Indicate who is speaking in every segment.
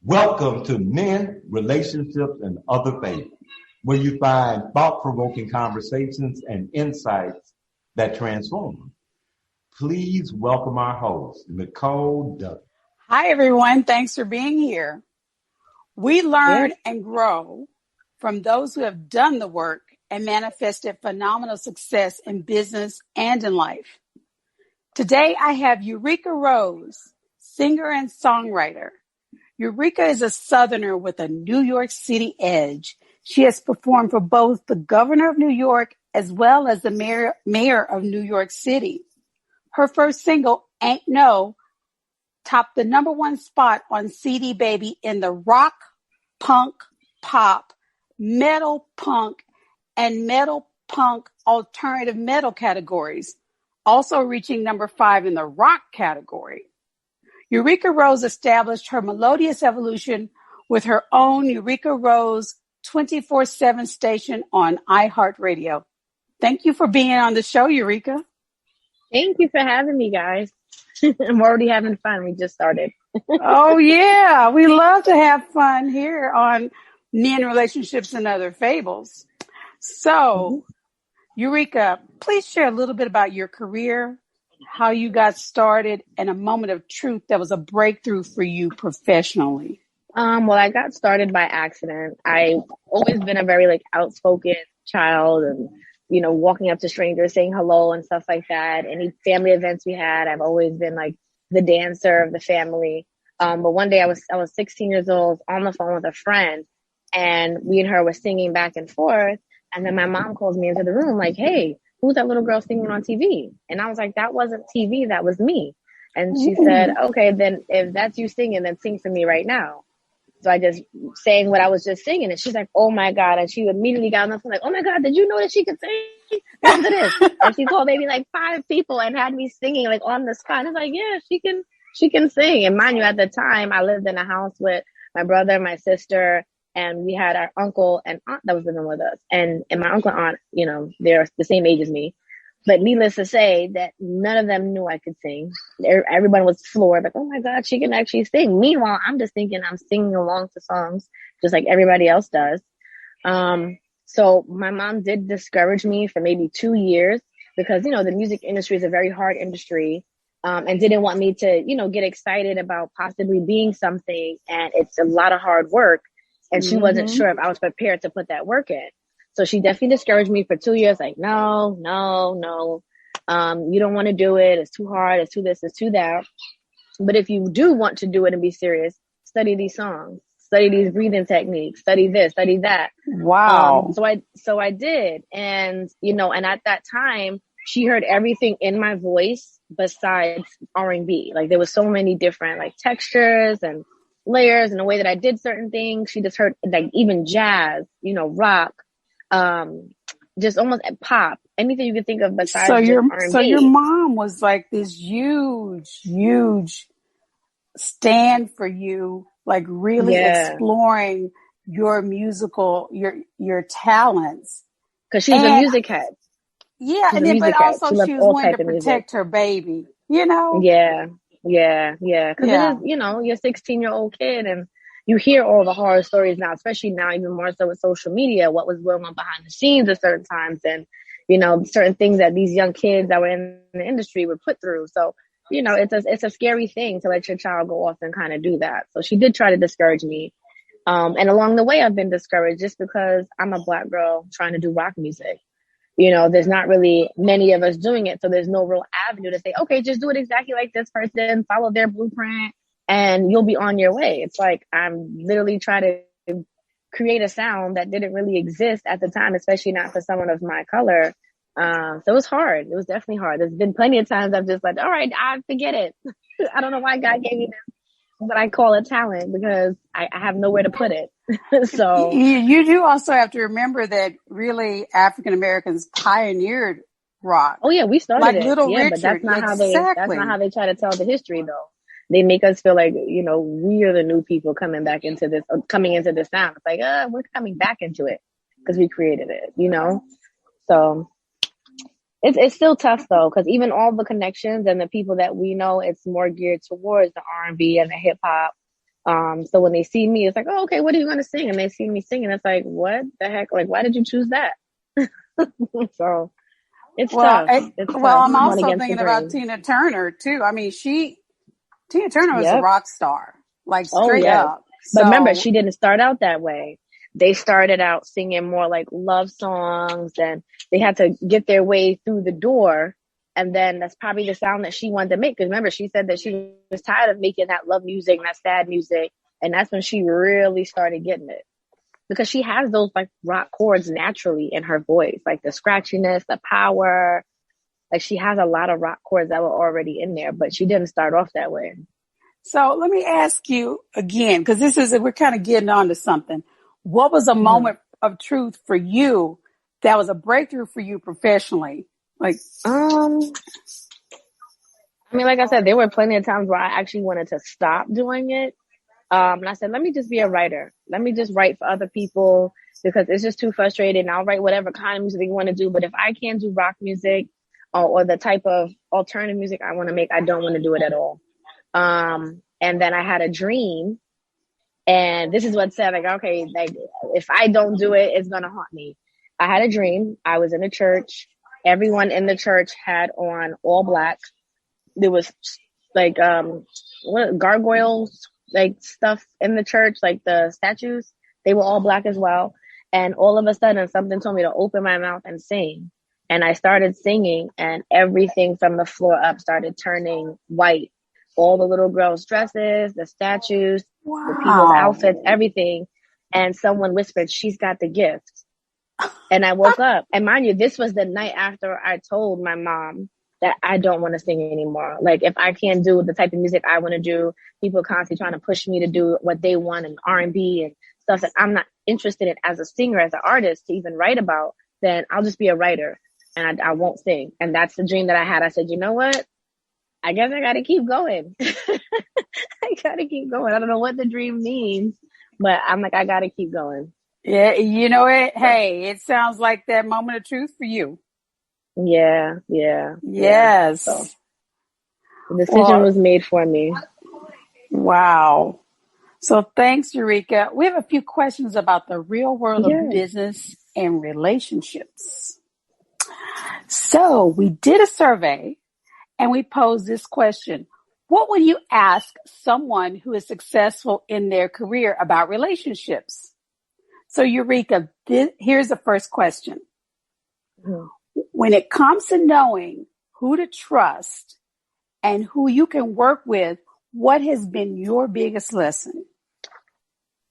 Speaker 1: Welcome to Men, Relationships, and Other Fables, where you find thought-provoking conversations and insights that transform. Please welcome our host, Nicole Douglas.
Speaker 2: Hi, everyone. Thanks for being here. We learn and grow from those who have done the work and manifested phenomenal success in business and in life. Today, I have Urica Rose, singer and songwriter. Urica is a Southerner with a New York City edge. She has performed for both the governor of New York as well as the mayor of New York City. Her first single, Ain't No, topped the #1 spot on CD Baby in the rock, punk, pop, metal punk, and metal punk alternative metal categories, also reaching #5 in the rock category. Urica Rose established her melodious evolution with her own Urica Rose 24/7 station on iHeartRadio. Thank you for being on the show, Urica.
Speaker 3: Thank you for having me, guys. I'm already having fun. We just started.
Speaker 2: Oh, yeah. We love to have fun here on Men, Relationships, and Other Fables. So, Urica, please share a little bit about your career, how you got started, and a moment of truth that was a breakthrough for you professionally.
Speaker 3: Well, I got started by accident. I've always been a very outspoken child and, walking up to strangers, saying hello and stuff like that. Any family events we had, I've always been the dancer of the family. But one day I was 16 years old on the phone with a friend, and we and her were singing back and forth. And then my mom calls me into the room hey, who's that little girl singing on TV? And I was like, that wasn't TV, that was me. And she said, okay, then if that's you singing, then sing for me right now. So I just sang what I was just singing, and she's like, oh my God. And she immediately got on the phone oh my God, did you know that she could sing? Listen to this. And she called maybe 5 people and had me singing on the spot. And I was like, yeah, she can sing. And mind you, at the time I lived in a house with my brother, my sister, and we had our uncle and aunt that was living with us. And my uncle and aunt, they're the same age as me. But needless to say that none of them knew I could sing. Everyone was floored, oh my God, she can actually sing. Meanwhile, I'm just thinking I'm singing along to songs just like everybody else does. So my mom did discourage me for maybe 2 years because, the music industry is a very hard industry. And didn't want me to, get excited about possibly being something. And it's a lot of hard work. And she wasn't sure if I was prepared to put that work in. So she definitely discouraged me for 2 years. No. You don't want to do it. It's too hard. It's too this, it's too that. But if you do want to do it and be serious, study these songs, study these breathing techniques, study this, study that.
Speaker 2: Wow.
Speaker 3: So I did. And, and at that time, she heard everything in my voice besides R&B. There was so many different textures and layers and the way that I did certain things. She just heard even jazz, rock, just almost pop, anything you could think of besides R&B.
Speaker 2: So your mom was this huge stand for you, really exploring your musical, your talents.
Speaker 3: Cause she's a music head.
Speaker 2: Yeah. And then, but also she was wanting to protect her baby,
Speaker 3: Yeah. Cause it is, you're a 16-year-old kid and you hear all the horror stories now, especially now, even more so with social media, what was going on behind the scenes at certain times and, certain things that these young kids that were in the industry were put through. So, it's a scary thing to let your child go off and kind of do that. So she did try to discourage me. And along the way, I've been discouraged just because I'm a Black girl trying to do rock music. There's not really many of us doing it. So there's no real avenue to say, okay, just do it exactly like this person, follow their blueprint, and you'll be on your way. It's I'm literally trying to create a sound that didn't really exist at the time, especially not for someone of my color. So it was hard. It was definitely hard. There's been plenty of times I've just all right, I forget it. I don't know why God gave me this, what I call a talent, because I have nowhere to put it. So
Speaker 2: you do also have to remember that really African Americans pioneered rock.
Speaker 3: Oh yeah, we started it.
Speaker 2: Little Richard.
Speaker 3: But that's not how they try to tell the history though. They make us feel we are the new people coming into this sound. It's we're coming back into it because we created it, So it's still tough though, because even all the connections and the people that we know, it's more geared towards the R&B and the hip hop So when they see me, it's like, oh, okay, what are you going to sing? And they see me singing. It's like, what the heck? Like, why did you choose that? So it's
Speaker 2: Well,
Speaker 3: tough. It's
Speaker 2: well,
Speaker 3: tough.
Speaker 2: I'm
Speaker 3: Going
Speaker 2: also
Speaker 3: against the
Speaker 2: thinking about
Speaker 3: grain.
Speaker 2: Tina Turner too. I mean, Tina Turner was a
Speaker 3: Yep.
Speaker 2: rock star, like
Speaker 3: Oh,
Speaker 2: straight
Speaker 3: yes.
Speaker 2: up.
Speaker 3: But remember,
Speaker 2: So,
Speaker 3: she didn't start out that way. They started out singing more like love songs, and they had to get their way through the door. And then that's probably the sound that she wanted to make. Because remember, she said that she was tired of making that love music and that sad music. And that's when she really started getting it. Because she has those like rock chords naturally in her voice, like the scratchiness, the power. Like she has a lot of rock chords that were already in there, but she didn't start off that way.
Speaker 2: so let me ask you again, because we're kind of getting on to something. What was a
Speaker 3: Mm-hmm.
Speaker 2: moment of truth for you that was a breakthrough for you professionally? Like,
Speaker 3: I mean, like I said, there were plenty of times where I actually wanted to stop doing it. And I said, let me just be a writer. Let me just write for other people because it's just too frustrating. I'll write whatever kind of music you want to do. But if I can't do rock music or the type of alternative music I want to make, I don't want to do it at all. And then I had a dream, and this is what said, like, okay, like if I don't do it, it's going to haunt me. I had a dream. I was in a church. Everyone in the church had on all black. There was like, what gargoyles, like stuff in the church, like the statues, they were all black as well. And all of a sudden something told me to open my mouth and sing. And I started singing, and everything from the floor up started turning white. All the little girls' dresses, the statues, the people's
Speaker 2: wow.
Speaker 3: outfits, everything. And someone whispered, she's got the gift. And I woke up. And mind you, this was the night after I told my mom that I don't want to sing anymore. Like if I can't do the type of music I want to do, people are constantly trying to push me to do what they want and R&B and stuff that I'm not interested in as a singer, as an artist to even write about, then I'll just be a writer and I won't sing. And that's the dream that I had. I said, you know what? I guess I got to keep going. I got to keep going. I don't know what the dream means, but I'm like, I got to keep going.
Speaker 2: Yeah, you know it. Hey, it sounds like that moment of truth for you.
Speaker 3: Yeah.
Speaker 2: Yes.
Speaker 3: So the decision was made for me.
Speaker 2: Wow. So thanks, Urica. We have a few questions about the real world of business and relationships. So we did a survey and we posed this question. What would you ask someone who is successful in their career about relationships? So Urica, here's the first question. Mm-hmm. When it comes to knowing who to trust and who you can work with, what has been your biggest lesson?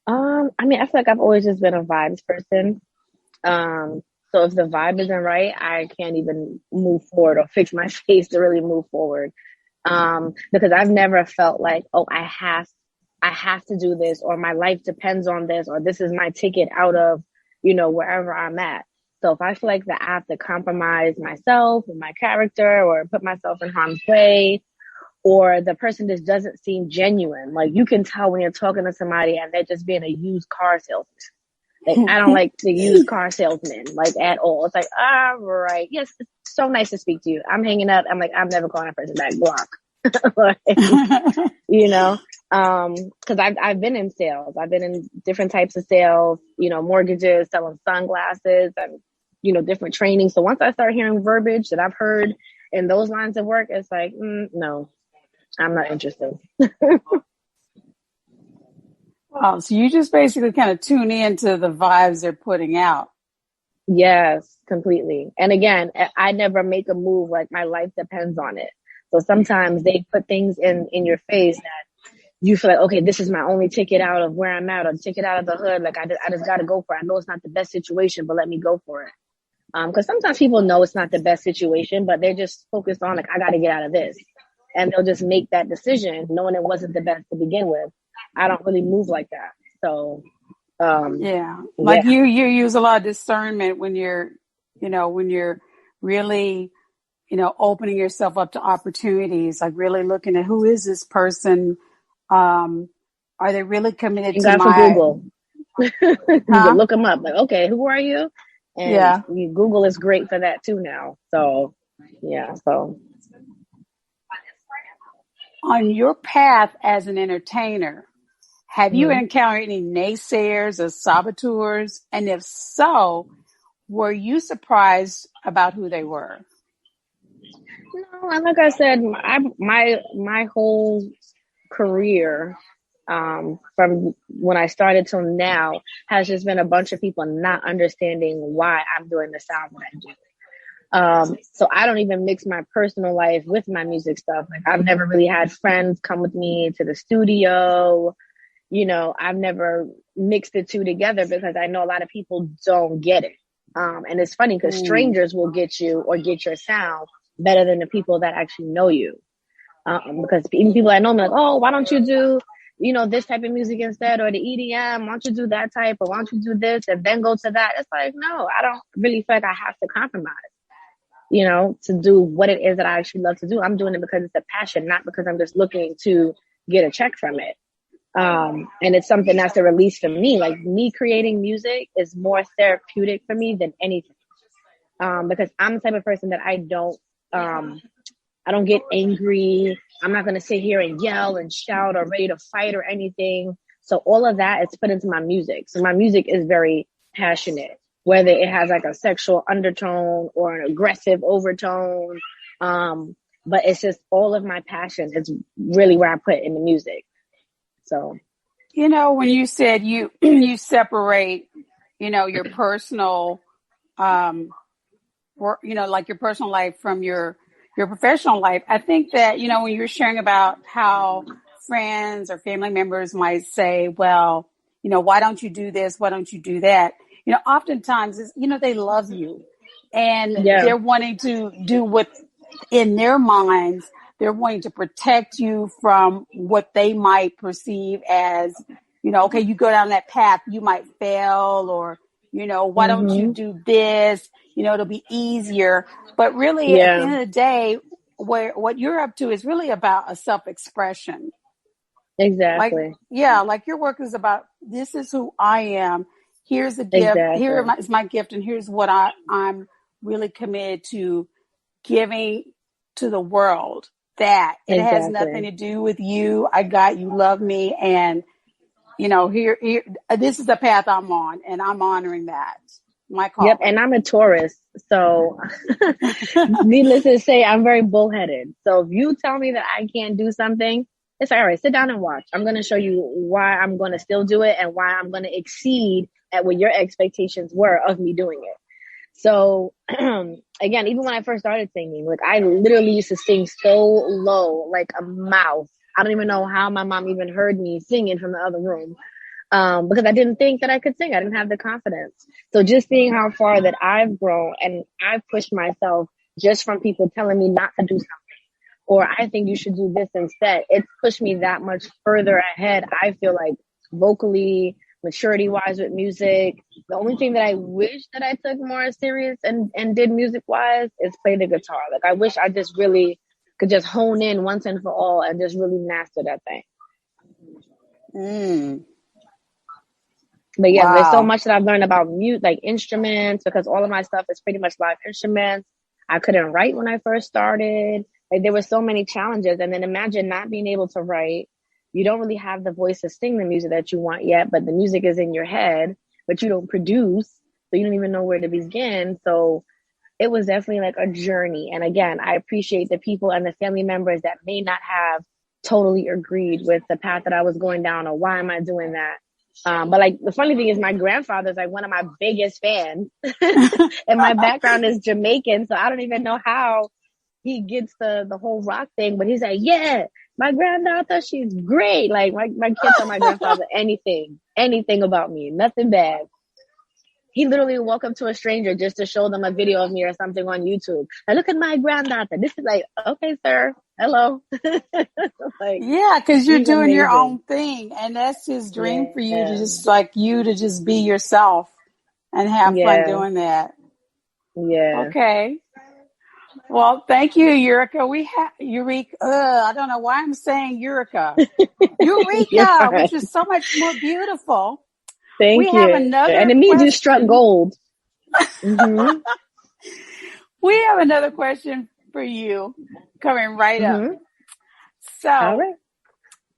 Speaker 3: I mean, I feel like I've always just been a vibes person. So if the vibe isn't right, I can't even move forward or fix my face to really move forward. Because I've never felt like, oh, I have to do this, or my life depends on this, or this is my ticket out of, wherever I'm at. So if I feel like that I have to compromise myself and my character or put myself in harm's way, or the person just doesn't seem genuine, like you can tell when you're talking to somebody and they're just being a used car salesman. Like, I don't like the used car salesman, like at all. It's like, all right, yes, it's so nice to speak to you. I'm hanging up. I'm like, I'm never calling that person back. Block. Because I've been in sales. I've been in different types of sales, mortgages, selling sunglasses and, different trainings. So once I start hearing verbiage that I've heard in those lines of work, it's like, no, I'm not interested.
Speaker 2: Oh, so you just basically kind of tune into the vibes they're putting out.
Speaker 3: Yes, completely. And again, I never make a move like my life depends on it. So sometimes they put things in your face that you feel like, okay, this is my only ticket out of where I'm at, or ticket out of the hood. Like I just got to go for it. I know it's not the best situation, but let me go for it. Because sometimes people know it's not the best situation, but they're just focused on like, I got to get out of this. And they'll just make that decision knowing it wasn't the best to begin with. I don't really move like that. So,
Speaker 2: you use a lot of discernment when you're really, opening yourself up to opportunities, like really looking at who is this person? Are they really committed to
Speaker 3: for Google? You can look them up. Like, okay, who are you? And Google is great for that too now. So,
Speaker 2: on your path as an entertainer, Have you encountered any naysayers or saboteurs? And if so, were you surprised about who they were?
Speaker 3: No, and like I said, my whole career, from when I started till now, has just been a bunch of people not understanding why I'm doing the sound that I do. So I don't even mix my personal life with my music stuff. Like, I've never really had friends come with me to the studio. You know, I've never mixed the two together because I know a lot of people don't get it. And it's funny because strangers will get you or get your sound better than the people that actually know you. Because even people I know, I'm like, oh, why don't you do, you know, this type of music instead, or the EDM? Why don't you do that type, or why don't you do this and then go to that? It's like, no, I don't really feel like I have to compromise, you know, to do what it is that I actually love to do. I'm doing it because it's a passion, not because I'm just looking to get a check from it. And it's something that's a release for me. Like, me creating music is more therapeutic for me than anything. Because I'm the type of person that I don't get angry. I'm not going to sit here and yell and shout or ready to fight or anything. So all of that is put into my music. So my music is very passionate, whether it has like a sexual undertone or an aggressive overtone. But it's just all of my passion is really where I put in the music. So,
Speaker 2: you know, when you said you you separate, you know, your personal, work, you know, like your personal life from your professional life, I think that, you know, when you're sharing about how friends or family members might say, well, you know, why don't you do this? Why don't you do that? You know, oftentimes, it's, you know, they love you and they're wanting to do what in their minds, they're wanting to protect you from what they might perceive as, you know, okay, you go down that path, you might fail, or, you know, why don't you do this? You know, it'll be easier. But really, at the end of the day, what you're up to is really about a self-expression.
Speaker 3: Exactly.
Speaker 2: Like your work is about, this is who I am. Here's the gift.
Speaker 3: Exactly.
Speaker 2: Here is my gift. And here's what I'm really committed to giving to the world. That it has nothing to do with you. I got you, love me. And, you know, here, this is the path I'm on, and I'm honoring that. My call.
Speaker 3: Yep. And I'm a Taurus. So needless to say, I'm very bullheaded. So if you tell me that I can't do something, it's like, all right, sit down and watch. I'm going to show you why I'm going to still do it and why I'm going to exceed at what your expectations were of me doing it. So again, even when I first started singing, like, I literally used to sing so low, like a mouse. I don't even know how my mom even heard me singing from the other room. Because I didn't think that I could sing. I didn't have the confidence. So just seeing how far that I've grown, and I've pushed myself just from people telling me not to do something, or I think you should do this instead, it's pushed me that much further ahead. I feel like vocally, maturity wise with music. The only thing that I wish that I took more serious and did music wise is play the guitar. Like, I wish I just really could just hone in once and for all and just really master that thing. But yeah, there's so much that I've learned about music, like instruments, because all of my stuff is pretty much live instruments. I couldn't write when I first started. Like, there were so many challenges. And then imagine not being able to write. You don't really have the voice to sing the music that you want yet, but the music is in your head, but you don't produce. So you don't even know where to begin. So it was definitely like a journey. And again, I appreciate the people and the family members that may not have totally agreed with the path that I was going down, or why am I doing that? But like, the funny thing is, my grandfather's like one of my biggest fans and my background is Jamaican. So I don't even know how he gets the whole rock thing, but he's like, yeah, my granddaughter, she's great. Like, my kids tell my grandfather anything about me, nothing bad. He literally will walk up to a stranger just to show them a video of me or something on YouTube. And look at my granddaughter. This is like, okay, sir. Hello. Like,
Speaker 2: yeah, because you're doing amazing. Your own thing. And that's his dream for you to just just be yourself and have fun doing that.
Speaker 3: Yeah.
Speaker 2: Okay. Well, thank you, Urica. We have Urica. I don't know why I'm saying Urica. Eureka, which is so much more beautiful.
Speaker 3: Thank you.
Speaker 2: Have another
Speaker 3: and it means you struck gold.
Speaker 2: We have another question for you coming right up. So,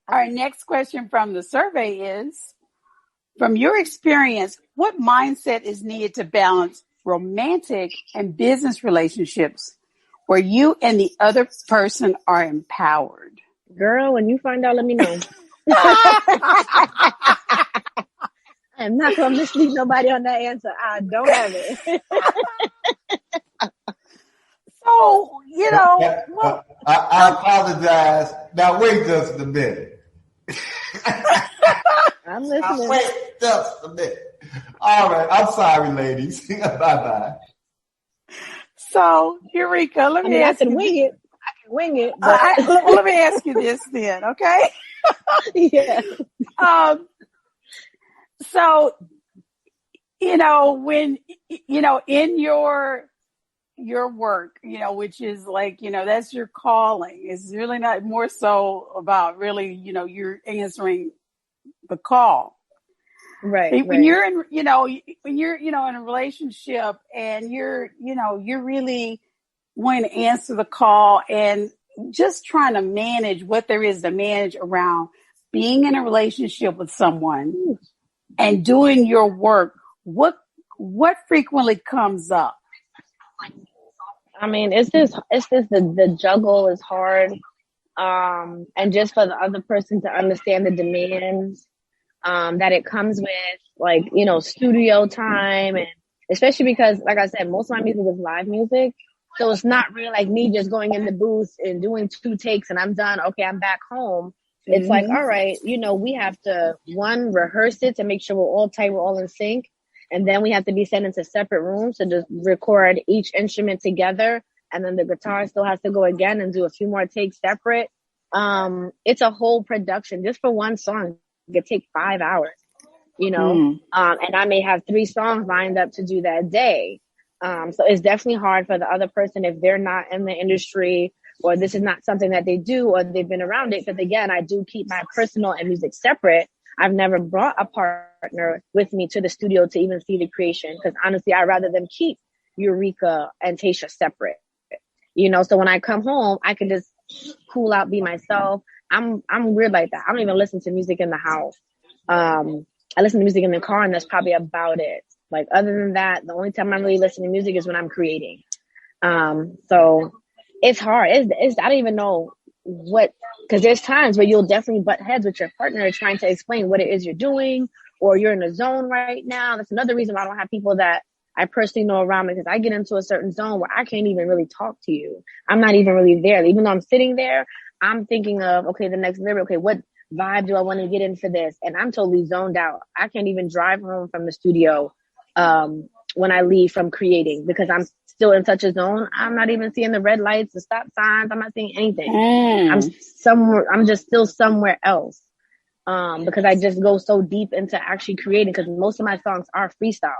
Speaker 2: Our next question from the survey is, from your experience, what mindset is needed to balance romantic and business relationships where you and the other person are empowered?
Speaker 3: Girl, when you find out, let me know. I'm not going to mislead nobody on that answer. I don't have it.
Speaker 2: So,
Speaker 1: I apologize. Now, wait just a minute.
Speaker 3: I'm listening.
Speaker 1: Wait just a minute. All right. I'm sorry, ladies. Bye-bye.
Speaker 2: So, Urica, let me ask you.
Speaker 3: I can wing it. But...
Speaker 2: let me ask you this then, okay?
Speaker 3: Yeah.
Speaker 2: So, when, in your work, which is like, that's your calling. It's really not more so about really, you're answering the call.
Speaker 3: Right.
Speaker 2: When you're in, when you're, in a relationship and you're really wanting to answer the call and just trying to manage what there is to manage around being in a relationship with someone and doing your work, what frequently comes up?
Speaker 3: I mean, it's just the juggle is hard. And just for the other person to understand the demands that it comes with, like, studio time, and especially because, like I said, most of my music is live music. So it's not really like me just going in the booth and doing 2 takes and I'm done. Okay, I'm back home. It's like, all right, we have to, one, rehearse it to make sure we're all tight, we're all in sync. And then we have to be sent into separate rooms to just record each instrument together. And then the guitar still has to go again and do a few more takes separate. It's a whole production just for one song. It could take 5 hours, and I may have 3 songs lined up to do that day. So it's definitely hard for the other person if they're not in the industry or this is not something that they do or they've been around it. Because again, I do keep my personal and music separate. I've never brought a partner with me to the studio to even see the creation. Because honestly, I'd rather them keep Urica and Tasha separate. So when I come home, I can just cool out, be myself. I'm weird like that. I don't even listen to music in the house. I listen to music in the car, and that's probably about it. Like, other than that, the only time I'm really listening to music is when I'm creating. So it's hard. I don't even know because there's times where you'll definitely butt heads with your partner trying to explain what it is you're doing, or you're in a zone right now. That's another reason why I don't have people that I personally know around me, because I get into a certain zone where I can't even really talk to you. I'm not even really there. Even though I'm sitting there, I'm thinking of, okay, the next lyric, okay, what vibe do I want to get in for this? And I'm totally zoned out. I can't even drive home from the studio when I leave from creating, because I'm still in such a zone. I'm not even seeing the red lights, the stop signs. I'm not seeing anything. I'm just still somewhere else. Because I just go so deep into actually creating, because most of my songs are freestyles.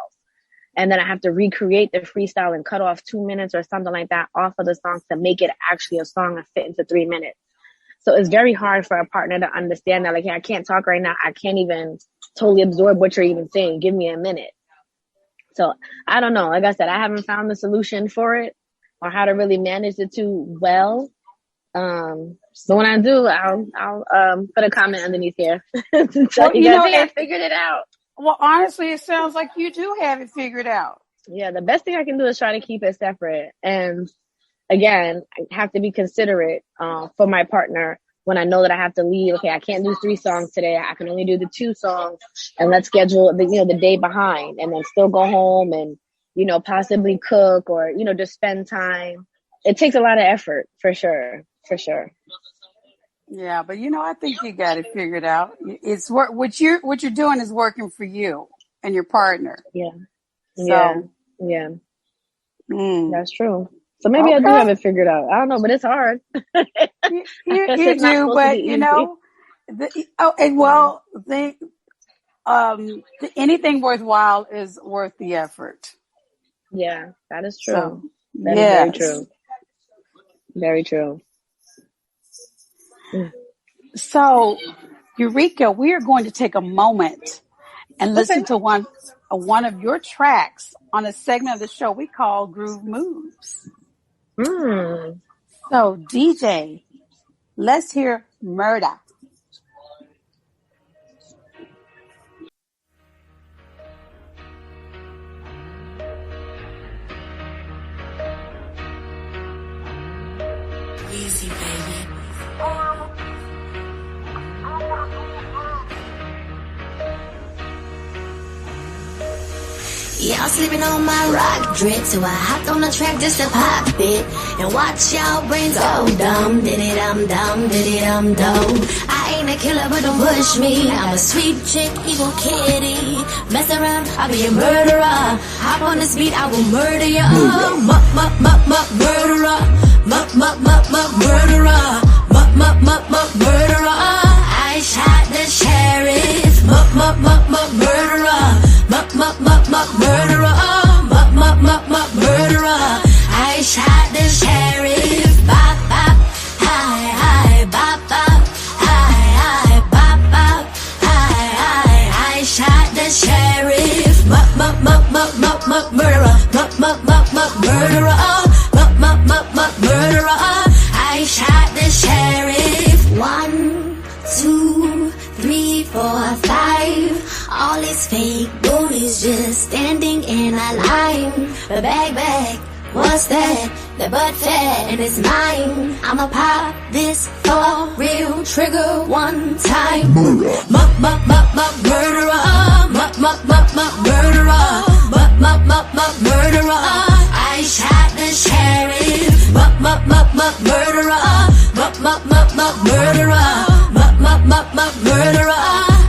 Speaker 3: And then I have to recreate the freestyle and cut off 2 minutes or something like that off of the song to make it actually a song that fit into 3 minutes. So it's very hard for a partner to understand that, like, hey, I can't talk right now. I can't even totally absorb what you're even saying. Give me a minute. So I don't know. Like I said, I haven't found the solution for it or how to really manage the two well. So when I do, I'll put a comment underneath here to tell you guys, hey, I figured it out.
Speaker 2: Well, honestly, it sounds like you do have it figured out.
Speaker 3: Yeah, the best thing I can do is try to keep it separate. And again, I have to be considerate for my partner when I know that I have to leave. Okay, I can't do 3 songs today. I can only do the 2 songs, and let's schedule the day behind, and then still go home and possibly cook or just spend time. It takes a lot of effort, for sure.
Speaker 2: Yeah, but I think you got it figured out. It's what you're doing is working for you and your partner.
Speaker 3: Yeah.
Speaker 2: So,
Speaker 3: yeah. That's true. So maybe I do have it figured out. I don't know, but it's hard.
Speaker 2: you do, but anything worthwhile is worth the effort.
Speaker 3: Yeah, that is true.
Speaker 2: So,
Speaker 3: that is very true. Very true.
Speaker 2: So, Urica, we are going to take a moment and listen to one of your tracks on a segment of the show we call Groove Moves. So, DJ, let's hear Murder.
Speaker 4: easy, baby. Yeah, I'm sleeping on my rock drip, so I hopped on the track just to pop it and watch y'all brains go dumb, diddy-dum-dum, diddy-dum-dum. I ain't a killer, but don't push me. I'm a sweet chick, evil kitty. Mess around, I'll be a murderer. Hop on this beat, I will murder ya. Murderer. Murderer. I shot the sheriff. Murderer. Murderer. I shot the sheriff. Bop, bop. Hi, bop, bop. Hi, bop, bop. I shot the sheriff. Murderer. Murderer. I shot the sheriff. 1, 2, 3, 4, 5. All this fake booty's just standing in a line. But back, what's that? The butt fat and it's mine. I'ma pop this for real. Trigger one time. Murderer. Murderer. I shot the sheriff. Murderer. Murderer.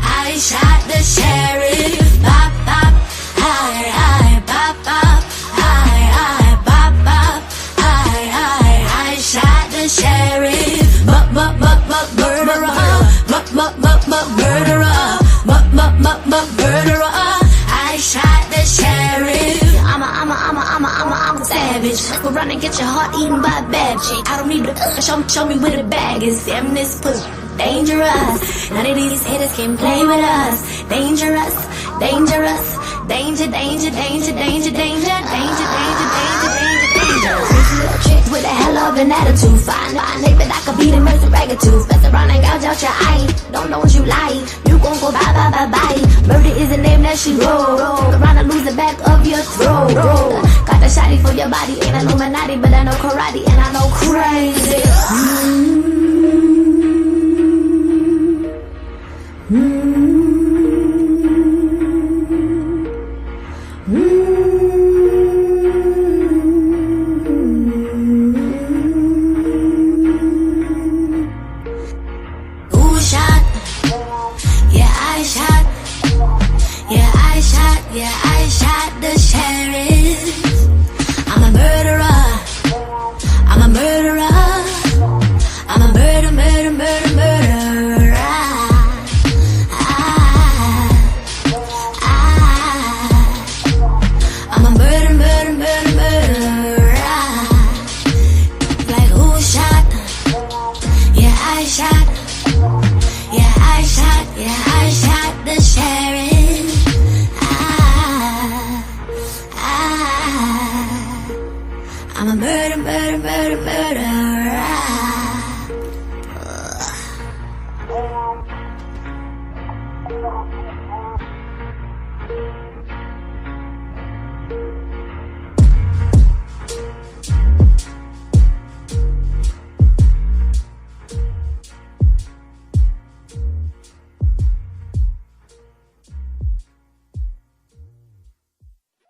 Speaker 4: I shot the sheriff. Bop, bop. Hi, bop, bop. Hi, bop, bop. I shot the sheriff. Murderer. I shot the sheriff. I'm a savage. Go run and get your heart eaten by a bad chick. I don't need to show me where the bag is. Damn, this pussy dangerous. None of these haters can play with us. Dangerous. Chick with a hell of an attitude. Fine, but I could be the mercy ragga too. Mess around and gouge out your eye. Don't you lie. You gon' go bye. Murder is the name that she roll. Around and lose the back of your throat. Got the shotty for your body. Ain't Illuminati, but I know karate and I know crazy. I shot the sheriff. I'm a murderer. I'm a murderer. Like who shot? Yeah, I shot the sheriff. I'm a murderer.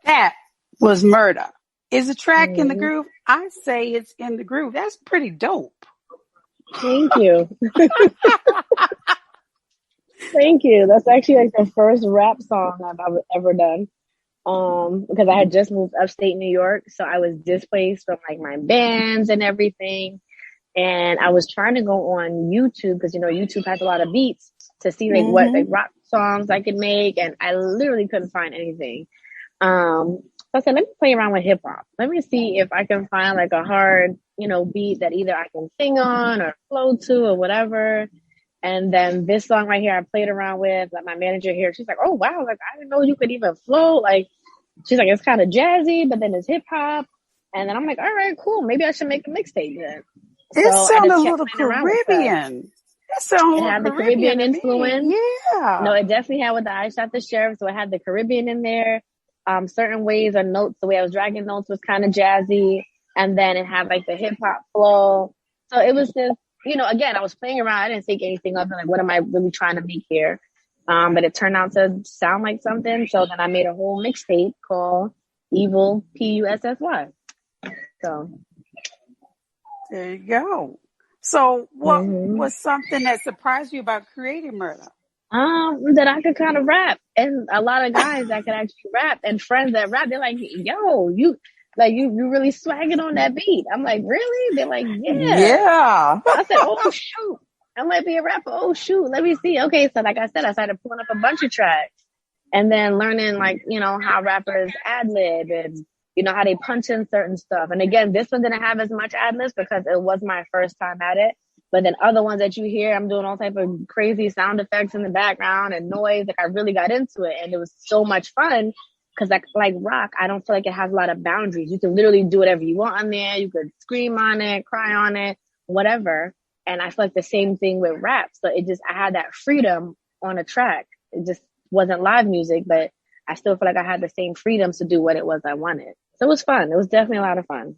Speaker 2: That was Murder. Is the track in the groove? I say it's in the groove. That's pretty dope.
Speaker 3: Thank you. Thank you. That's actually like the first rap song I've ever done. Because I had just moved upstate New York, so I was displaced from like my bands and everything. And I was trying to go on YouTube because YouTube has a lot of beats to see like what like rock songs I could make, and I literally couldn't find anything. So I said, let me play around with hip hop. Let me see if I can find like a hard, beat that either I can sing on or flow to or whatever. And then this song right here, I played around with like my manager here. She's like, oh wow, like I didn't know you could even flow. Like, she's like, it's kind of jazzy, but then it's hip hop. And then I'm like, all right, cool. Maybe I should make a mixtape then.
Speaker 2: It sounded a little Caribbean.
Speaker 3: It had the Caribbean influence.
Speaker 2: Yeah.
Speaker 3: No, it definitely had with the I Shot the Sheriff. So it had the Caribbean in there. Certain ways or notes, the way I was dragging notes was kind of jazzy. And then it had like the hip hop flow. So it was just, again, I was playing around. I didn't think anything of it. Like, what am I really trying to make here? But it turned out to sound like something. So then I made a whole mixtape called Evil Pussy. So
Speaker 2: there you go. So what was something that surprised you about creating Murder?
Speaker 3: That I could kind of rap, and a lot of guys that could actually rap, and friends that rap, they're like, yo, you really swagging on that beat. I'm like, really? They're like, yeah. I said, oh shoot, I might be a rapper. Oh shoot, let me see. Okay, so like I said, I started pulling up a bunch of tracks, and then learning how rappers ad-lib and how they punch in certain stuff. And again, this one didn't have as much ad-libs because it was my first time at it. But then other ones that you hear, I'm doing all type of crazy sound effects in the background and noise. Like, I really got into it, and it was so much fun because like rock, I don't feel like it has a lot of boundaries. You can literally do whatever you want on there. You could scream on it, cry on it, whatever. And I feel like the same thing with rap. So I had that freedom on a track. It just wasn't live music, but I still feel like I had the same freedom to do what it was I wanted. So it was fun. It was definitely a lot of fun.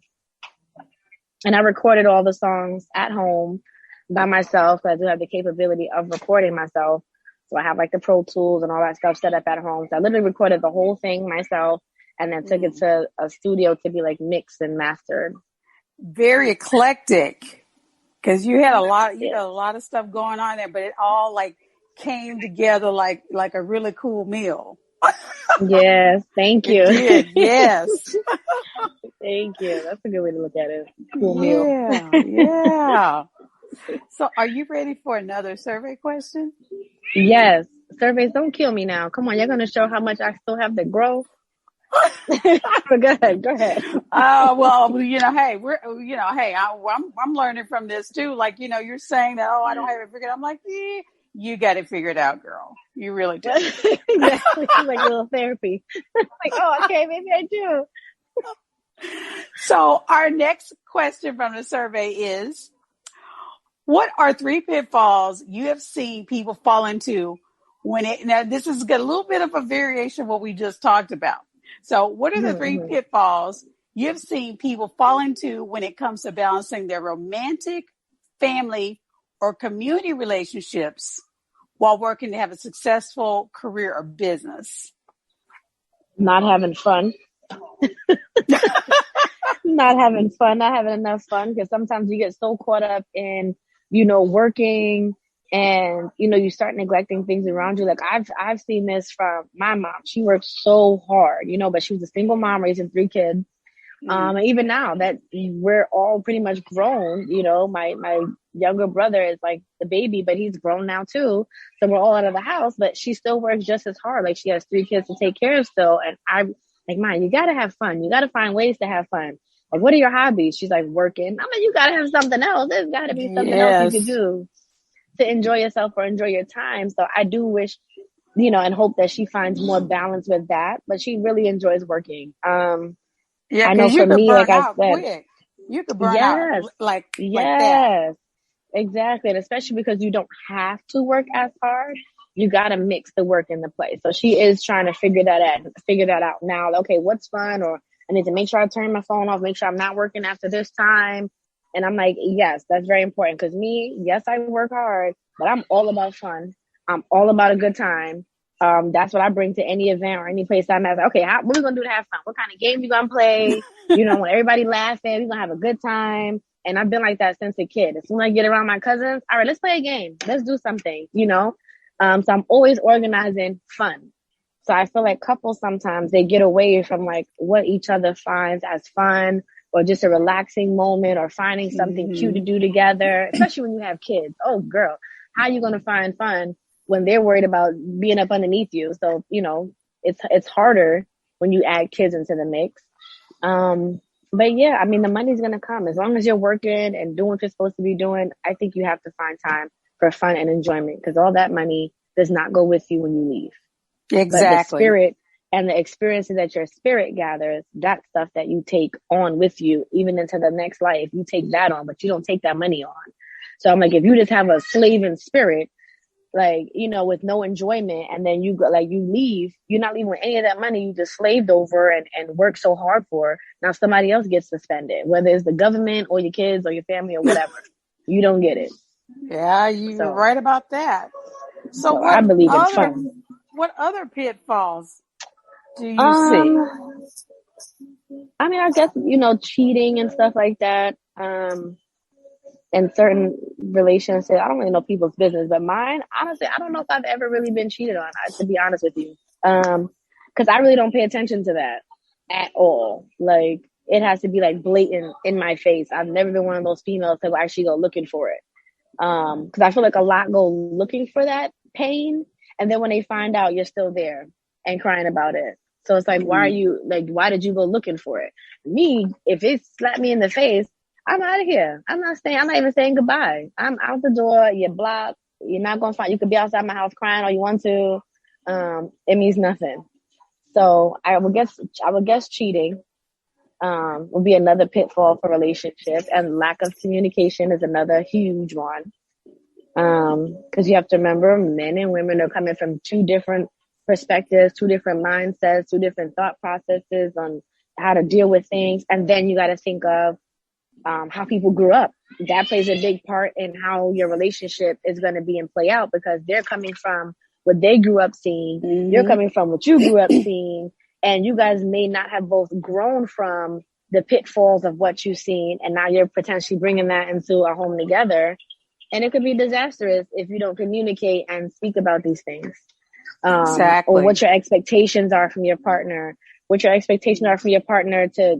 Speaker 3: And I recorded all the songs at home by myself. I do have the capability of recording myself. So I have like the Pro Tools and all that stuff set up at home. So I literally recorded the whole thing myself and then took it to a studio to be like mixed and mastered.
Speaker 2: Very eclectic, because you had a lot of stuff going on there, but it all like came together like a really cool meal.
Speaker 3: Yes, thank you.
Speaker 2: It did, yes.
Speaker 3: Thank you. That's a good way to look at it. Cool meal.
Speaker 2: Yeah. So are you ready for another survey question?
Speaker 3: Yes. Surveys, don't kill me now. Come on, you're going to show how much I still have to grow. Go ahead.
Speaker 2: Well, I'm learning from this too. Like, you're saying that, I don't have it figured out. I'm like, you got it figured out, girl. You really do.
Speaker 3: Exactly. It's like a little therapy. Like, okay, maybe I do.
Speaker 2: So our next question from the survey is, what are 3 pitfalls you have seen people fall into now this is a little bit of a variation of what we just talked about. So what are the 3 pitfalls you've seen people fall into when it comes to balancing their romantic, family, or community relationships while working to have a successful career or business?
Speaker 3: Not having fun. Not having enough fun, because sometimes you get so caught up in, working and, you start neglecting things around you. Like I've seen this from my mom. She worked so hard, but she was a single mom raising 3 kids. And even now that we're all pretty much grown, my younger brother is like the baby, but he's grown now too. So we're all out of the house, but she still works just as hard. Like, she has 3 kids to take care of still. And I'm like, Mom, you got to have fun. You got to find ways to have fun. Like, what are your hobbies? She's like, working. I'm like, you got to have something else. There's got to be something else you can do to enjoy yourself or enjoy your time. So I do wish, and hope that she finds more balance with that, but she really enjoys working.
Speaker 2: Yeah,
Speaker 3: I know for me, like I said,
Speaker 2: quick. You could burn out like that.
Speaker 3: Exactly. And especially because you don't have to work as hard, you got to mix the work in the play. So she is trying to figure that out now. Okay, what's fun? Or I need to make sure I turn my phone off, make sure I'm not working after this time. And I'm like, yes, that's very important. Because yes, I work hard, but I'm all about fun. I'm all about a good time. That's what I bring to any event or any place I'm at. Okay, what are we going to do to have fun? What kind of games you going to play? Want everybody laughing. We're going to have a good time. And I've been like that since a kid. As soon as I get around my cousins, all right, let's play a game. Let's do something, So I'm always organizing fun. So I feel like couples sometimes they get away from like what each other finds as fun or just a relaxing moment or finding something cute to do together, especially when you have kids. Oh, girl, how are you going to find fun when they're worried about being up underneath you? So, it's harder when you add kids into the mix. But yeah, I mean, the money's going to come. As long as you're working and doing what you're supposed to be doing, I think you have to find time for fun and enjoyment, because all that money does not go with you when you leave.
Speaker 2: Exactly.
Speaker 3: But the spirit and the experiences that your spirit gathers, that stuff that you take on with you, even into the next life, you take that on, but you don't take that money on. So I'm like, if you just have a slaving spirit, like, with no enjoyment, and then you leave, you're not leaving with any of that money you just slaved over and worked so hard for. Now somebody else gets to spend it, whether it's the government or your kids or your family or whatever. you don't get it.
Speaker 2: Yeah, you're right about that. So
Speaker 3: I believe in fun.
Speaker 2: What other pitfalls do you see?
Speaker 3: I mean, I guess, cheating and stuff like that. In certain relationships, I don't really know people's business, but mine, honestly, I don't know if I've ever really been cheated on, to be honest with you. Because I really don't pay attention to that at all. Like, it has to be like blatant in my face. I've never been one of those females to actually go looking for it. Because I feel like a lot go looking for that pain, and then when they find out, you're still there and crying about it. So it's like, why did you go looking for it? Me, if it slapped me in the face, I'm out of here. I'm not even saying goodbye. I'm out the door. You're blocked. You're not going to find, you could be outside my house crying all you want to. It means nothing. So I would guess cheating, would be another pitfall for relationships, and lack of communication is another huge one. Cause you have to remember, men and women are coming from two different perspectives, two different mindsets, two different thought processes on how to deal with things. And then you got to think of, how people grew up. That plays a big part in how your relationship is going to be and play out, because they're coming from what they grew up seeing. Mm-hmm. You're coming from what you grew up seeing, and you guys may not have both grown from the pitfalls of what you've seen, and now you're potentially bringing that into a home together, and it could be disastrous if you don't communicate and speak about these things.
Speaker 2: Exactly.
Speaker 3: Or what your expectations are from your partner, what your expectations are from your partner to,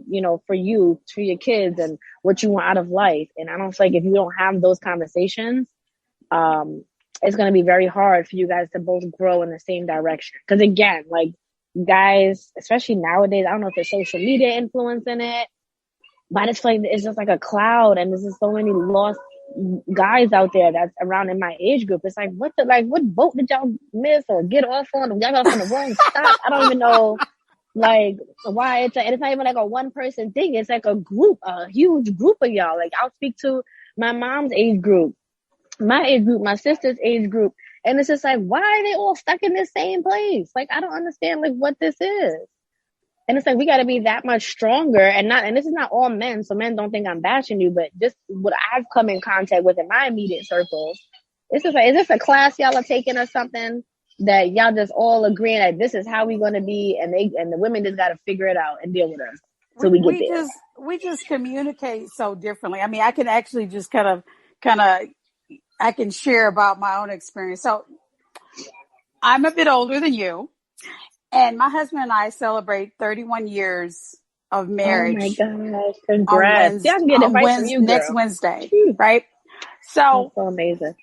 Speaker 3: for you, to your kids, and what you want out of life. And I don't feel like if you don't have those conversations, it's going to be very hard for you guys to both grow in the same direction. Because again, like, guys, especially nowadays, I don't know if there's social media influence in it, but I just feel like it's just like a cloud, and there's just so many lost guys out there that's around in my age group. It's like, what boat did y'all miss or get off on? Y'all got off on the wrong stop. I don't even know. Like, why it's not even like a one person thing. It's like a huge group of y'all. Like, I'll speak to my mom's age group, my age group, my sister's age group. And it's just like, why are they all stuck in the same place? Like, I don't understand like what this is. And it's like, we got to be that much stronger, and this is not all men. So men don't think I'm bashing you, but just what I've come in contact with in my immediate circles. It's just like, is this a class y'all are taking or something that y'all just all agreeing that this is how we're going to be, and the women just got to figure it out and deal with us till we get there.
Speaker 2: We just communicate so differently. I mean, I can actually just kind of I can share about my own experience. So I'm a bit older than you, and my husband and I celebrate 31 years of marriage.
Speaker 3: Oh my gosh, congrats. Yeah, I can get advice from you, girl.
Speaker 2: Next Wednesday, right? So,
Speaker 3: that's so amazing.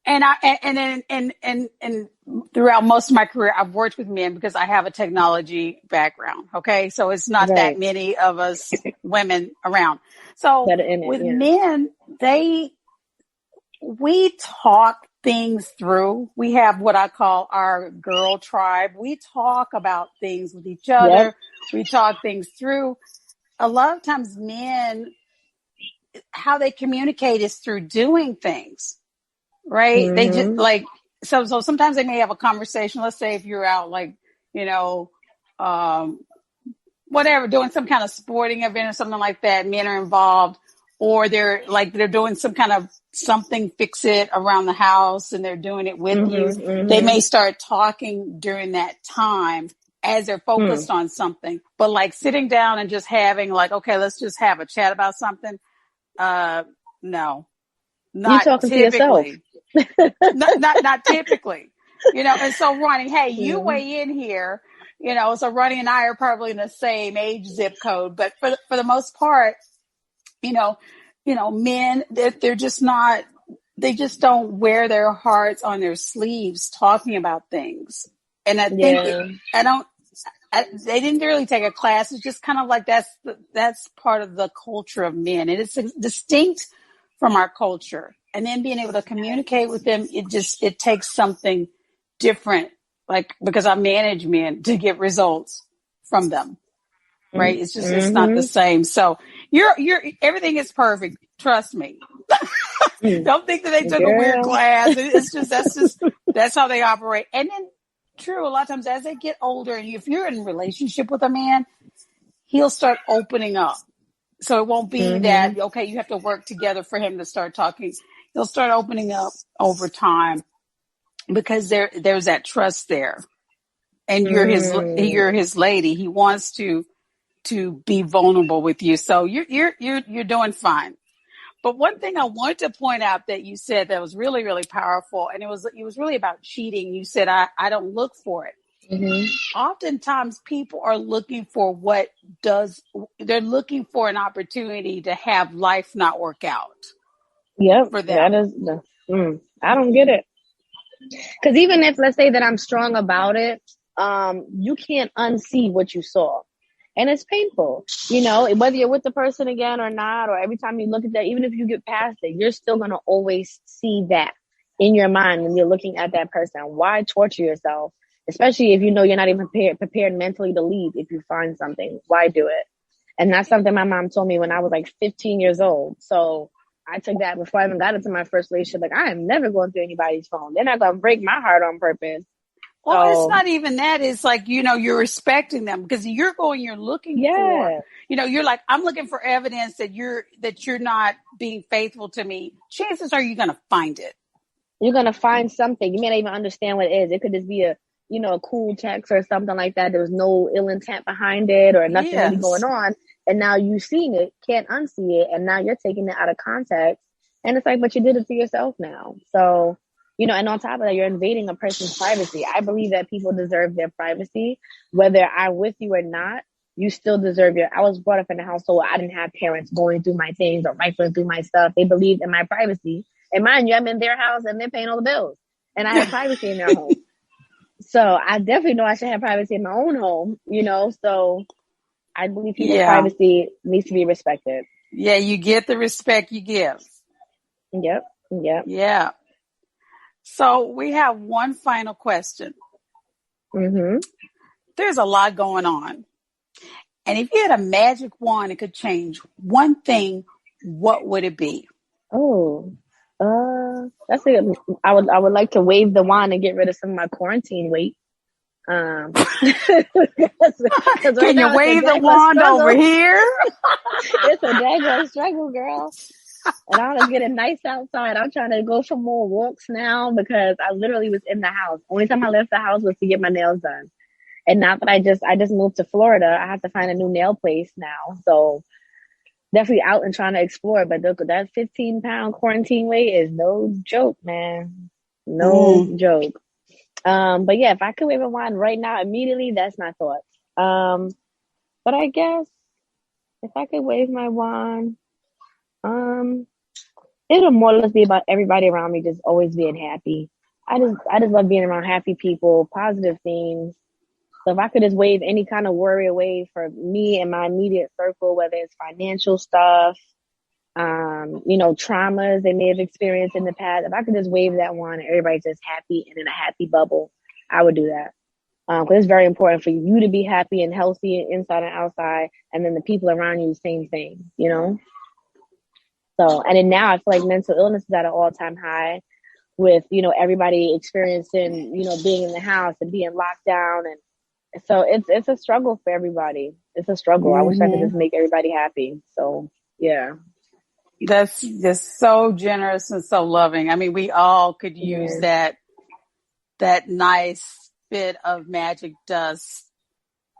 Speaker 2: And throughout most of my career, I've worked with men because I have a technology background. Okay. So it's not that many of us women around. So with men, we talk things through. We have what I call our girl tribe. We talk about things with each other. Yep. We talk things through. A lot of times men, how they communicate is through doing things. Right. Mm-hmm. They just like, so sometimes they may have a conversation. Let's say if you're out, like, whatever, doing some kind of sporting event or something like that, men are involved, or they're doing some kind of something, fix it around the house, and they're doing it with you. Mm-hmm. They may start talking during that time as they're focused on something, but like sitting down and just having like, okay, let's just have a chat about something. No, not typically. not typically, and so Ronnie, hey, you weigh in here, so Ronnie and I are probably in the same age zip code, but for the most part, men, they're just not, they just don't wear their hearts on their sleeves talking about things. And I think they didn't really take a class. It's just kind of like, that's part of the culture of men. And it's distinct from our culture. And then being able to communicate with them, it takes something different, like, because I manage men to get results from them, right? It's just, it's not the same. So everything is perfect. Trust me. Don't think that they took a weird class. It's just, that's how they operate. And then true, a lot of times as they get older, and if you're in a relationship with a man, he'll start opening up So it won't be that, okay, you have to work together for him to start talking. He'll start opening up over time because there's that trust there. And you're his lady. He wants to be vulnerable with you. So you're doing fine. But one thing I wanted to point out that you said that was really, really powerful, and it was really about cheating. You said, I don't look for it. Oftentimes people are looking for they're looking for an opportunity to have life not work out.
Speaker 3: Yep.
Speaker 2: For them.
Speaker 3: That is, I don't get it. Because even if, let's say that I'm strong about it, you can't unsee what you saw. And it's painful, you know, whether you're with the person again or not, or every time you look at that, even if you get past it, you're still going to always see that in your mind when you're looking at that person. Why torture yourself? Especially if you know you're not even prepared mentally to leave. If you find something, why do it? And that's something my mom told me when I was like 15 years old. So I took that before I even got into my first relationship. Like, I am never going through anybody's phone. They're not going to break my heart on purpose.
Speaker 2: Well, it's not even that. It's like, you know, you're respecting them because you're looking for, you know, you're like, I'm looking for evidence that you're not being faithful to me. Chances are you're going to find it.
Speaker 3: You're going to find something. You may not even understand what it is. It could just be a cool text or something like that. There was no ill intent behind it or nothing really going on. And now you've seen it, can't unsee it. And now you're taking it out of context. And it's like, but you did it to yourself now. So, you know, and on top of that, you're invading a person's privacy. I believe that people deserve their privacy. Whether I'm with you or not, you still deserve I was brought up in a household where I didn't have parents going through my things or rifling through my stuff. They believed in my privacy. And mind you, I'm in their house and they're paying all the bills. And I have privacy in their home. So I definitely know I should have privacy in my own home, you know, so I believe people's privacy needs to be respected.
Speaker 2: Yeah, you get the respect you give.
Speaker 3: Yep.
Speaker 2: Yeah. So we have one final question. There's a lot going on. And if you had a magic wand and could change one thing, what would it be?
Speaker 3: That's it. I would like to wave the wand and get rid of some of my quarantine weight. Can
Speaker 2: you wave the wand over here?
Speaker 3: It's a daggone struggle, girl. And I want to get it nice outside. I'm trying to go for more walks now because I literally was in the house. Only time I left the house was to get my nails done. And now that I just moved to Florida, I have to find a new nail place now. So definitely out and trying to explore. But that 15-pound quarantine weight is no joke, man. No joke. But yeah, if I could wave a wand right now, immediately, that's my thought. But I guess if I could wave my wand, it'll more or less be about everybody around me just always being happy. I just love being around happy people, positive things. So if I could just wave any kind of worry away for me and my immediate circle, whether it's financial stuff, you know, traumas they may have experienced in the past, if I could just wave that wand and everybody's just happy and in a happy bubble, I would do that. Because it's very important for you to be happy and healthy inside and outside, and then the people around you, same thing, you know? So, and then now I feel like mental illness is at an all-time high with, you know, everybody experiencing, you know, being in the house and being locked down. And so it's a struggle for everybody. It's a struggle. I wish I could just make everybody happy. So, yeah.
Speaker 2: That's just so generous and so loving. I mean, we all could use that nice bit of magic dust,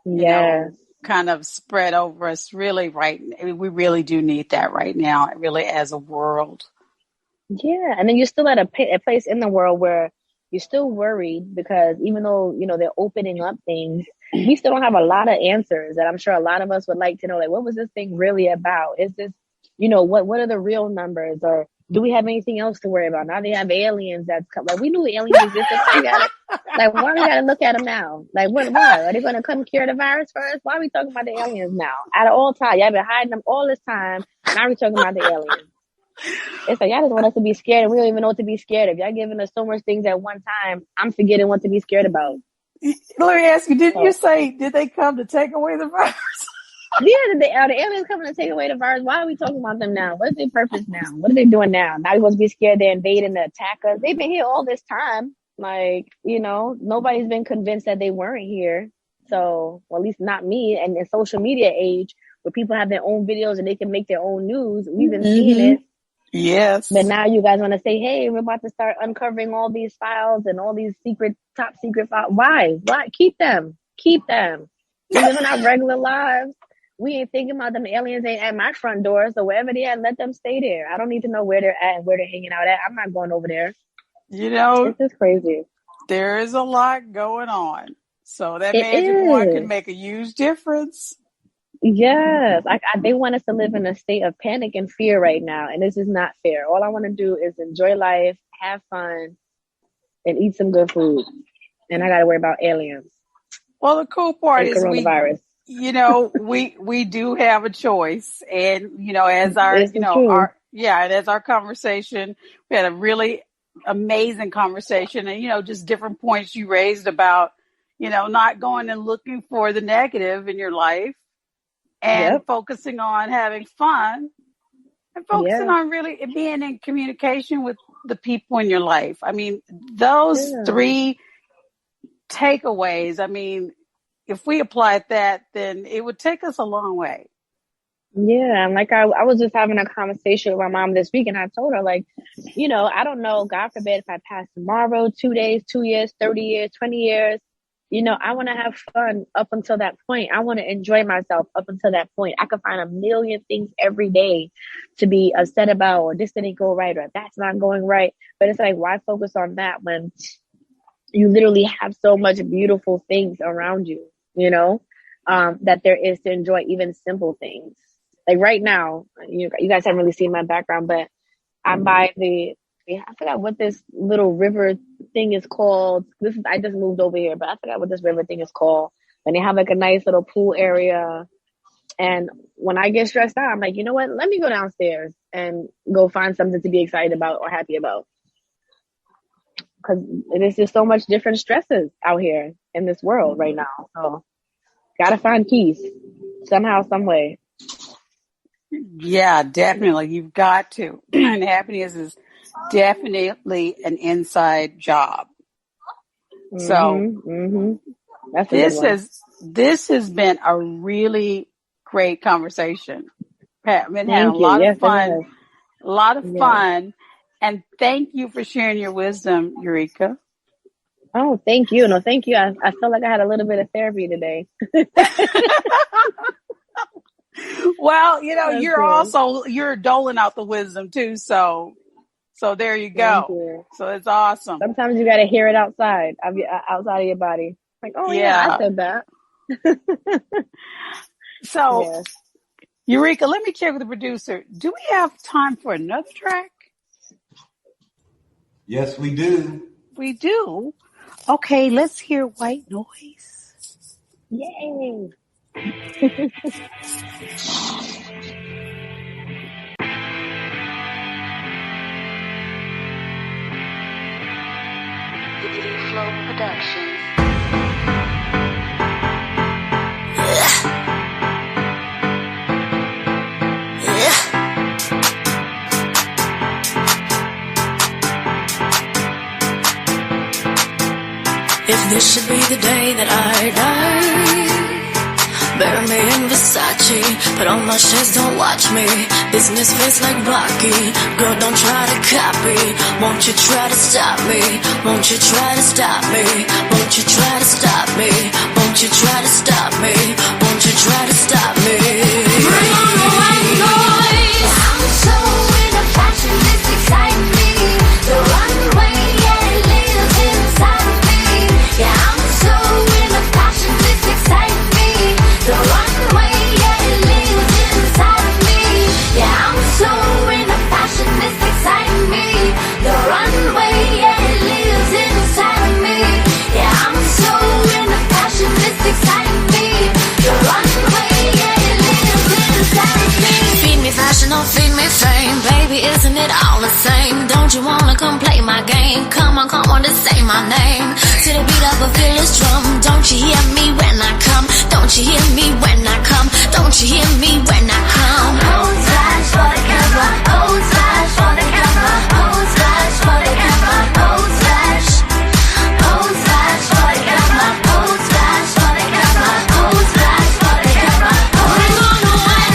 Speaker 2: you know, kind of spread over us really we really do need that right now, really, as a world. Yeah.
Speaker 3: And then you're still at a place in the world where you're still worried because even though, you know, they're opening up things, we still don't have a lot of answers that I'm sure a lot of us would like to know, like, what was this thing really about? Is this, you know, what are the real numbers, or do we have anything else to worry about? Now they have aliens that's come. Like, we knew aliens existed. Why we gotta look at them now? Like, why? Are they gonna come cure the virus for us? Why are we talking about the aliens now? Out of all time, y'all been hiding them all this time. Now we talking about the aliens. It's like, y'all just want us to be scared, and we don't even know what to be scared of. Y'all giving us so much things at one time. I'm forgetting what to be scared about.
Speaker 2: Let me ask you, did they come to take away the virus?
Speaker 3: Yeah, are the aliens coming to take away the virus? Why are we talking about them now? What's their purpose now? What are they doing now? Now we supposed to be scared they're invading to attack us. They've been here all this time. Like, you know, nobody's been convinced that they weren't here. So, well, at least not me. And in social media age, where people have their own videos and they can make their own news. We've been seeing it.
Speaker 2: Yes.
Speaker 3: But now you guys want to say, hey, we're about to start uncovering all these files and all these top secret files. Why? Keep them. Keep them. We live in our regular lives. We ain't thinking about them. Aliens ain't at my front door. So wherever they at, let them stay there. I don't need to know where they're at and where they're hanging out at. I'm not going over there.
Speaker 2: You know,
Speaker 3: it's just crazy.
Speaker 2: There is a lot going on. So that magic wand can make a huge difference.
Speaker 3: Yes. They want us to live in a state of panic and fear right now. And this is not fair. All I want to do is enjoy life, have fun, and eat some good food. And I got to worry about aliens.
Speaker 2: Well, the cool part is
Speaker 3: coronavirus.
Speaker 2: we do have a choice. And, as as our conversation, we had a really amazing conversation and, just different points you raised about, not going and looking for the negative in your life and focusing on having fun and focusing on really being in communication with the people in your life. I mean, those 3 takeaways, if we applied that, then it would take us a long way.
Speaker 3: Yeah. And like I was just having a conversation with my mom this week and I told her, like, I don't know, God forbid if I pass tomorrow, 2 days, 2 years, 30 years, 20 years, I want to have fun up until that point. I want to enjoy myself up until that point. I could find a million things every day to be upset about, or this didn't go right, or that's not going right. But it's like, why focus on that when you literally have so much beautiful things around you, that there is to enjoy even simple things. Like right now, you guys haven't really seen my background, but I'm by I forgot what this little river thing is called. I just moved over here, but I forgot what this river thing is called. And they have like a nice little pool area. And when I get stressed out, I'm like, you know what? Let me go downstairs and go find something to be excited about or happy about. Because there's just so much different stresses out here in this world right now. So gotta find peace somehow, some way.
Speaker 2: Yeah, definitely. You've got to. And happiness is definitely an inside job. So this has been a really great conversation. I've been having a lot of fun. And thank you for sharing your wisdom, Urica.
Speaker 3: Oh, thank you. No, thank you. I felt like I had a little bit of therapy today.
Speaker 2: Well, you're doling out the wisdom too. So there you go.
Speaker 3: You.
Speaker 2: So it's awesome.
Speaker 3: Sometimes you got to hear it outside of your body. Like, oh yeah, I said that.
Speaker 2: So, Urica, let me check with the producer. Do we have time for another track?
Speaker 1: Yes, we do.
Speaker 2: We do. Okay, let's hear White Noise.
Speaker 3: Yay.
Speaker 4: Flow Productions. If this should be the day that I die, bury me in Versace, put on my shades, don't watch me. Business face like Rocky, girl, don't try to copy. Won't you try to stop me? Won't you try to stop me? Won't you try to stop me? Won't you try to stop me? Won't you try to stop me? Bring on the white noise. I'm so into fashion, this excites me. The runway, yeah, it lives inside of me. Yeah, I'm so into fashion, this excites me. The runway, yeah, it lives inside of me. Yeah, I'm so into fashion, this excites me. The runway, yeah, it lives inside of me. Yeah, I'm so into fashion, this excites me. The runway, yeah, it lives inside of me. Feed me fashion or feed me fame, baby, isn't it all the same? Don't you wanna come play my game? Come on, just say my name. To the beat of a fearless drum, don't you hear me when I come? Don't you hear me when I come? Don't you hear me when I come? Pose flash for the camera, pose flash for the camera, pose flash for the camera, pose flash. Pose flash for the camera, pose flash for the camera, pose flash for the camera. Bring on the white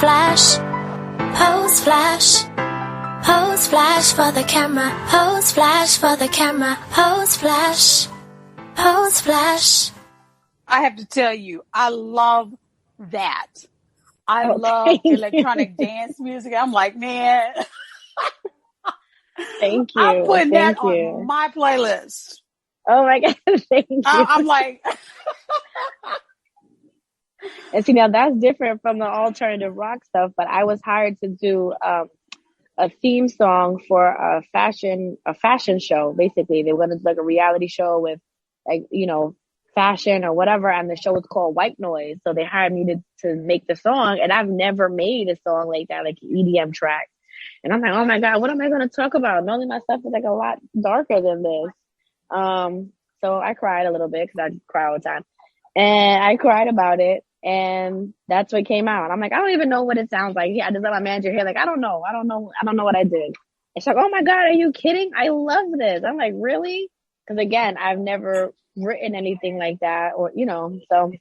Speaker 4: flash, pose flash, pose flash for the camera, pose flash for the camera, pose flash, pose flash.
Speaker 2: I have to tell you, I love that. I love
Speaker 3: thank you.
Speaker 2: electronic dance music. I'm like, man,
Speaker 3: Thank you.
Speaker 2: I'm putting
Speaker 3: Thank
Speaker 2: that
Speaker 3: you.
Speaker 2: on my playlist.
Speaker 3: Oh my God. Thank you.
Speaker 2: I'm like,
Speaker 3: And see, now that's different from the alternative rock stuff, but I was hired to do a theme song for a fashion show. Basically, they wanted like a reality show with like, fashion or whatever. And the show was called White Noise. So they hired me to make the song. And I've never made a song like that, like EDM track. And I'm like, oh my God, what am I going to talk about? Normally my stuff is like a lot darker than this. So I cried a little bit because I cry all the time. And I cried about it. And that's what came out. I'm like, I don't even know what it sounds like. Yeah, I just let my manager hear, like, I don't know what I did. And she's like, oh my God, are you kidding? I love this. I'm like, really? Because again, I've never written anything like that, or so.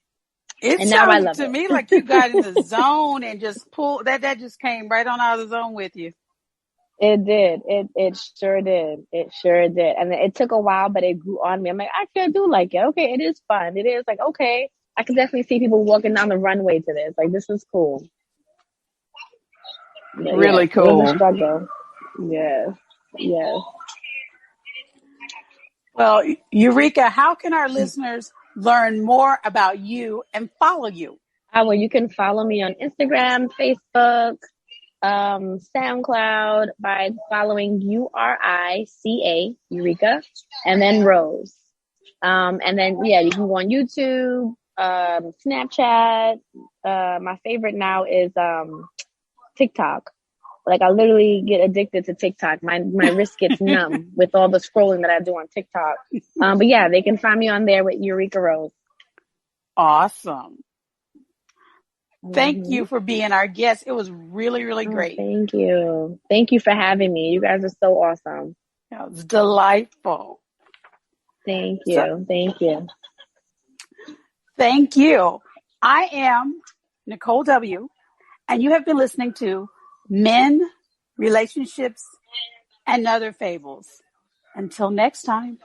Speaker 2: it
Speaker 3: And now I
Speaker 2: sounds
Speaker 3: love
Speaker 2: to
Speaker 3: it.
Speaker 2: me like you got in the zone and just pulled that just came right on out of the zone with you.
Speaker 3: It did. It sure did. It sure did. And it took a while, but it grew on me. I'm like, actually, I do like it. Okay, it is fun. It is like, okay, I can definitely see people walking down the runway to this. Like, this is cool.
Speaker 2: Really
Speaker 3: It
Speaker 2: cool.
Speaker 3: was a struggle. Yes. Yes.
Speaker 2: Well, Urica, how can our listeners learn more about you and follow you?
Speaker 3: Well, you can follow me on Instagram, Facebook, SoundCloud by following Urica, Urica, and then Rose. And then, you can go on YouTube, Snapchat. My favorite now is TikTok. Like, I literally get addicted to TikTok. My wrist gets numb with all the scrolling that I do on TikTok. But yeah, they can find me on there with Urica Rose.
Speaker 2: Awesome. Thank you for being our guest. It was really, really great.
Speaker 3: Thank you. Thank you for having me. You guys are so awesome.
Speaker 2: It was delightful.
Speaker 3: Thank you. Thank you.
Speaker 2: Thank you. I am Nicole W., and you have been listening to Men, Relationships, and Other Fables. Until next time.